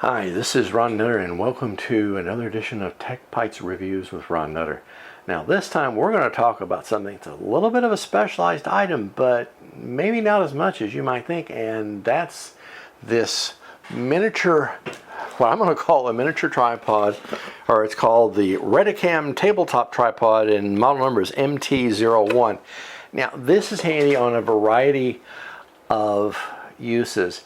Hi, this is Ron Nutter and welcome to another edition of Tech Pites Reviews with Ron Nutter. Now this time we're going to talk about something that's a little bit of a specialized item, but maybe not as much as you might think, and that's this miniature, what I'm going to call a miniature tripod, or it's called the Reticam Tabletop Tripod, and model number is MT-01. Now this is handy on a variety of uses.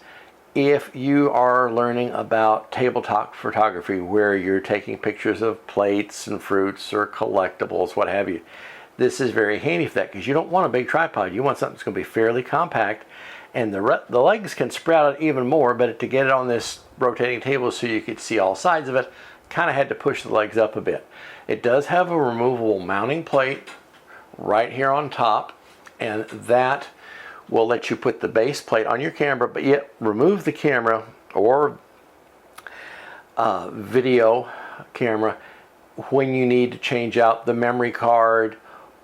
If you are learning about tabletop photography where you're taking pictures of plates and fruits or collectibles, what have you, this is very handy for that because you don't want a big tripod. You want something that's going to be fairly compact, and the legs can sprout out even more, but to get it on this rotating table so you could see all sides of it, kind of had to push the legs up a bit. It does have a removable mounting plate right here on top, and that will let you put the base plate on your camera, but yet remove the camera or video camera when you need to change out the memory card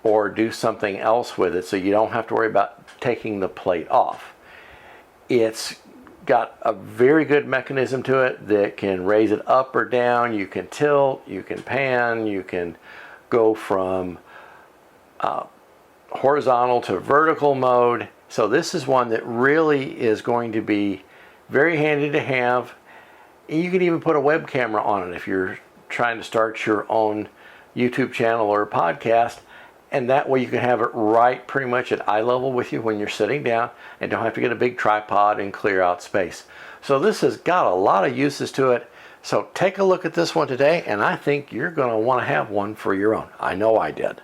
or do something else with it, so you don't have to worry about taking the plate off. It's got a very good mechanism to it that can raise it up or down. You can tilt, you can pan, you can go from horizontal to vertical mode. So this is one that really is going to be very handy to have. You can even put a web camera on it if you're trying to start your own YouTube channel or podcast, and that way you can have it right pretty much at eye level with you when you're sitting down and don't have to get a big tripod and clear out space. So this has got a lot of uses to it. So take a look at this one today, and I think you're going to want to have one for your own. I know I did.